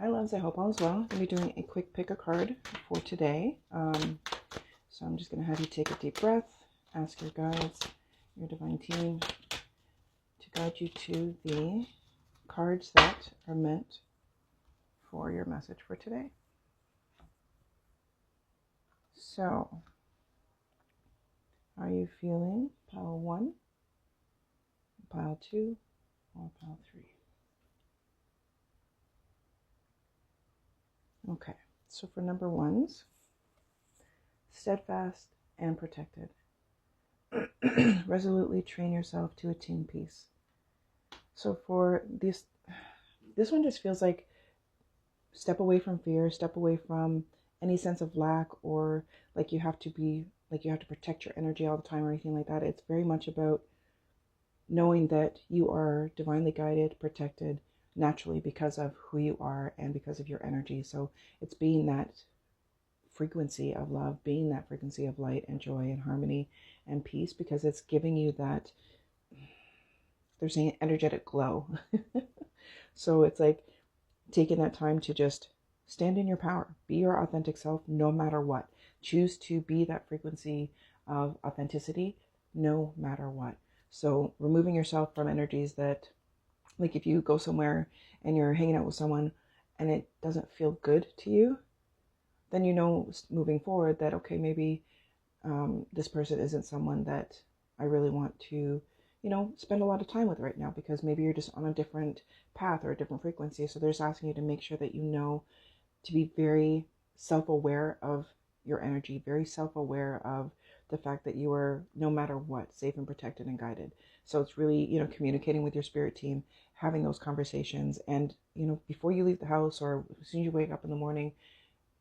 Hi loves, I hope all is well. I'm going to be doing a quick pick a card for today. So I'm just going to have you take a deep breath, ask your guides, your divine team to guide you to the cards that are meant for your message for today. So, are you feeling pile 1, pile 2, or pile 3? Okay, so for number 1s, steadfast and protected. Resolutely train yourself to attain peace. So for this one just feels like step away from fear, step away from any sense of lack, or like you have to protect your energy all the time or anything like that. It's very much about knowing that you are divinely guided, protected naturally because of who you are and because of your energy. So it's being that frequency of love, being that frequency of light and joy and harmony and peace, because it's giving you that, they're saying, energetic glow. So it's like taking that time to just stand in your power, be your authentic self no matter what. Choose to be that frequency of authenticity no matter what. So removing yourself from energies that, like if you go somewhere and you're hanging out with someone and it doesn't feel good to you, then you know moving forward that, okay, maybe this person isn't someone that I really want to, spend a lot of time with right now, because maybe you're just on a different path or a different frequency. So they're just asking you to make sure that you know to be very self-aware of your energy, very self-aware of the fact that you are, no matter what, safe and protected and guided. So it's really, communicating with your spirit team, having those conversations. And, before you leave the house or as soon as you wake up in the morning,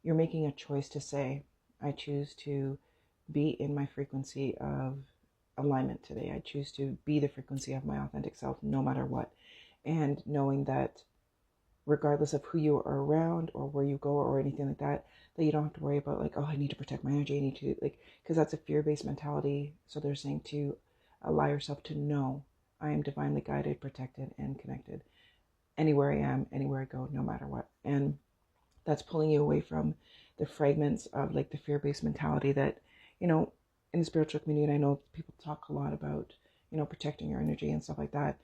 you're making a choice to say, I choose to be in my frequency of alignment today. I choose to be the frequency of my authentic self no matter what. And knowing that regardless of who you are around or where you go or anything like that, that you don't have to worry about like, oh, I need to protect my energy. I need to, because that's a fear-based mentality. So they're saying to allow yourself to know, I am divinely guided, protected, and connected anywhere I am, anywhere I go, no matter what. And that's pulling you away from the fragments of like the fear-based mentality that, in the spiritual community, I know people talk a lot about, protecting your energy and stuff like that.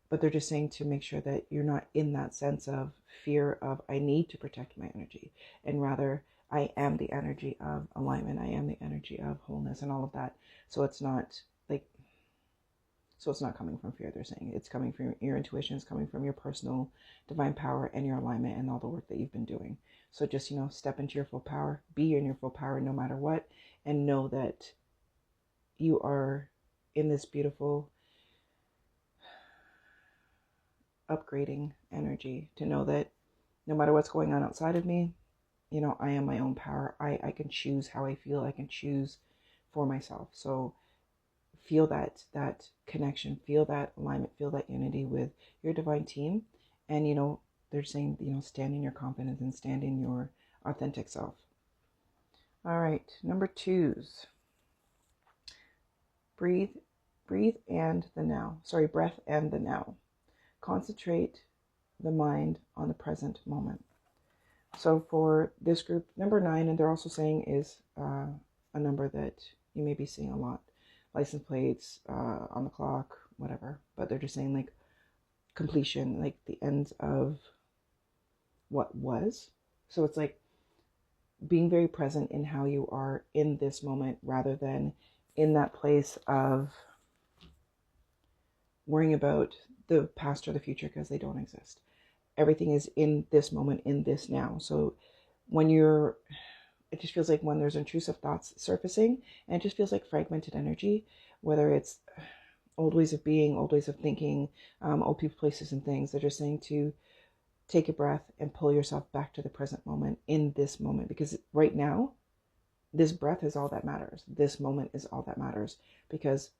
But they're just saying to make sure that you're not in that sense of fear of, I need to protect my energy. And rather, I am the energy of alignment. I am the energy of wholeness and all of that. So it's not coming from fear, they're saying. It's coming from your intuition. It's coming from your personal divine power and your alignment and all the work that you've been doing. So just, step into your full power, be in your full power no matter what, and know that you are in this beautiful upgrading energy, to know that no matter what's going on outside of me, I am my own power. I can choose how I feel. I can choose for myself. So feel that connection, feel that alignment, feel that unity with your divine team. And, they're saying, stand in your confidence and stand in your authentic self. All right, number 2s. Breath and the now. Breath and the now. Concentrate the mind on the present moment. So for this group, number 9, and they're also saying is a number that you may be seeing a lot. License plates, on the clock, whatever. But they're just saying like completion, like the end of what was. So it's like being very present in how you are in this moment, rather than in that place of worrying about the past or the future, because they don't exist. Everything is in this moment, in this now. So when it just feels like when there's intrusive thoughts surfacing, and it just feels like fragmented energy, whether it's old ways of being, old ways of thinking, old people, places, and things. They're just saying to take a breath and pull yourself back to the present moment, in this moment, because right now, this breath is all that matters. This moment is all that matters, because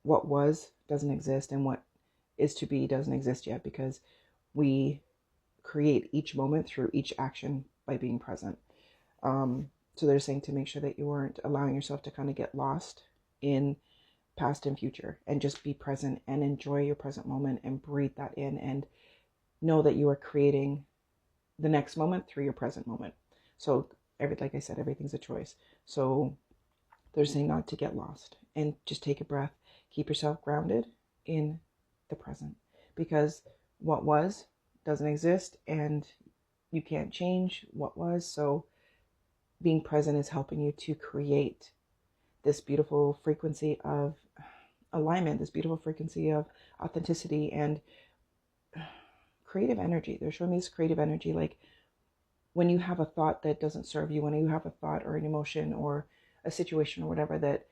what was doesn't exist, and what is to be doesn't exist yet, because we create each moment through each action by being present. So they're saying to make sure that you aren't allowing yourself to kind of get lost in past and future, and just be present and enjoy your present moment and breathe that in, and know that you are creating the next moment through your present moment. So like I said, everything's a choice. So they're saying not to get lost and just take a breath, keep yourself grounded in the present, because what was doesn't exist and you can't change what was. So being present is helping you to create this beautiful frequency of alignment, this beautiful frequency of authenticity and creative energy. They're showing me this creative energy, like when you have a thought that doesn't serve you, when you have a thought or an emotion or a situation or whatever that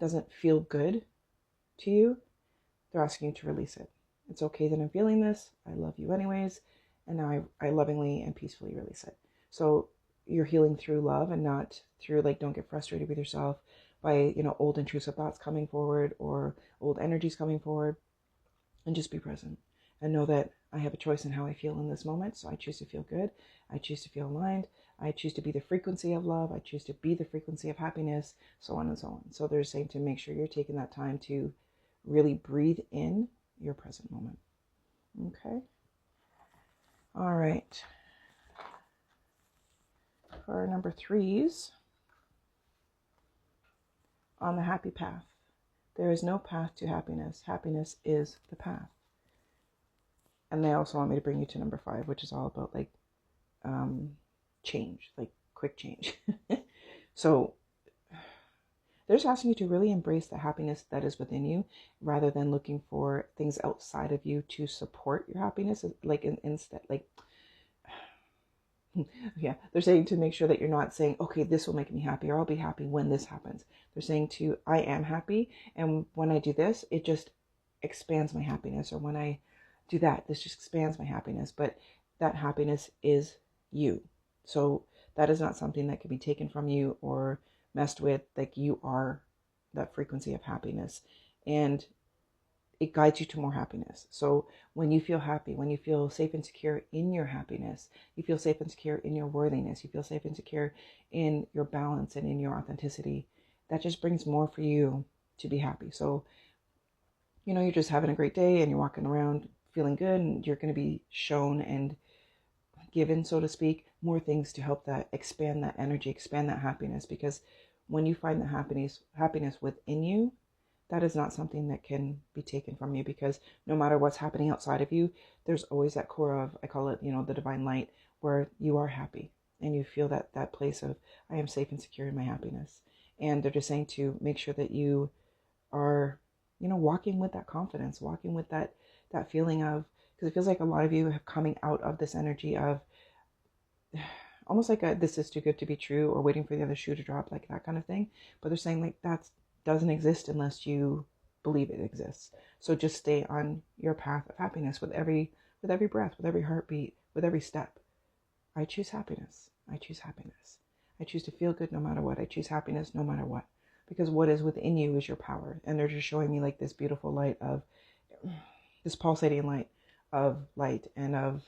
doesn't feel good to you, they're asking you to release it. It's okay that I'm feeling this. I love you anyways. And now I lovingly and peacefully release it. So you're healing through love and not through, like, don't get frustrated with yourself by, old intrusive thoughts coming forward or old energies coming forward. And just be present and know that I have a choice in how I feel in this moment. So I choose to feel good. I choose to feel aligned. I choose to be the frequency of love. I choose to be the frequency of happiness, so on and so on. So they're saying to make sure you're taking that time to really breathe in your present moment. Okay. All right. For our number 3s, on the happy path. There is no path to happiness. Happiness is the path. And they also want me to bring you to number 5, which is all about like change, like quick change. So they're just asking you to really embrace the happiness that is within you, rather than looking for things outside of you to support your happiness. Like instead, like, yeah, they're saying to make sure that you're not saying, okay, this will make me happy, or I'll be happy when this happens. They're saying to, I am happy, and when I do this, it just expands my happiness. Or when I do that, this just expands my happiness. But that happiness is you. So that is not something that can be taken from you or messed with. Like, you are that frequency of happiness, and it guides you to more happiness. So when you feel happy, when you feel safe and secure in your happiness, you feel safe and secure in your worthiness, you feel safe and secure in your balance and in your authenticity, that just brings more for you to be happy. So, you're just having a great day and you're walking around feeling good, and you're going to be shown and given, so to speak, more things to help that expand that energy, expand that happiness. Because when you find the happiness within you, that is not something that can be taken from you, because no matter what's happening outside of you, there's always that core of, I call it, the divine light, where you are happy and you feel that place of, I am safe and secure in my happiness. And they're just saying to make sure that you are, walking with that confidence, walking with that feeling of, because it feels like a lot of you have coming out of this energy of almost like this is too good to be true, or waiting for the other shoe to drop, like that kind of thing. But they're saying, like, that doesn't exist unless you believe it exists. So just stay on your path of happiness with every breath, with every heartbeat, with every step. I choose happiness. I choose happiness. I choose to feel good no matter what. I choose happiness no matter what. Because what is within you is your power. And they're just showing me like this beautiful light of, this pulsating light of light and of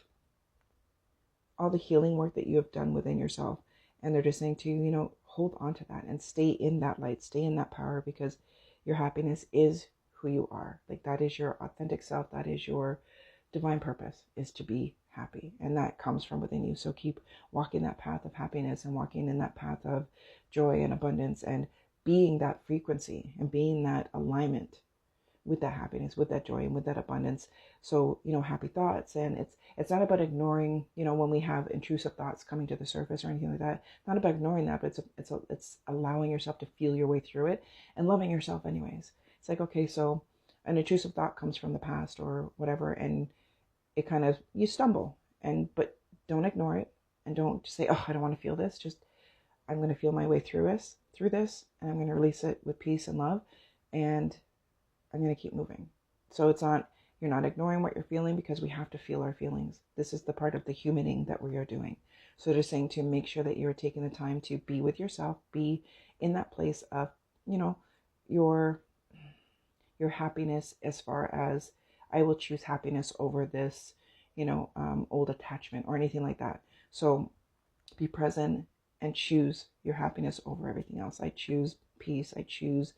all the healing work that you have done within yourself. And they're just saying to you, hold on to that and stay in that light, stay in that power, because your happiness is who you are. Like, that is your authentic self. That is your divine purpose, is to be happy. And that comes from within you. So keep walking that path of happiness and walking in that path of joy and abundance, and being that frequency and being that alignment with that happiness, with that joy, and with that abundance. So, happy thoughts. And it's not about ignoring, when we have intrusive thoughts coming to the surface or anything like that. Not about ignoring that, but it's allowing yourself to feel your way through it and loving yourself anyways. It's like, okay, so an intrusive thought comes from the past or whatever, and it kind of, you stumble, but don't ignore it, and don't just say, oh, I don't want to feel this. Just, I'm going to feel my way through this, and I'm going to release it with peace and love, and I'm going to keep moving. So you're not ignoring what you're feeling, because we have to feel our feelings. This is the part of the humaning that we are doing. So just saying to make sure that you're taking the time to be with yourself, be in that place of, your happiness, as far as, I will choose happiness over this, old attachment or anything like that. So be present and choose your happiness over everything else. I choose peace. I choose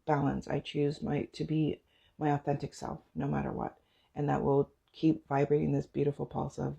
balance. I choose to be my authentic self no matter what. And that will keep vibrating this beautiful pulse of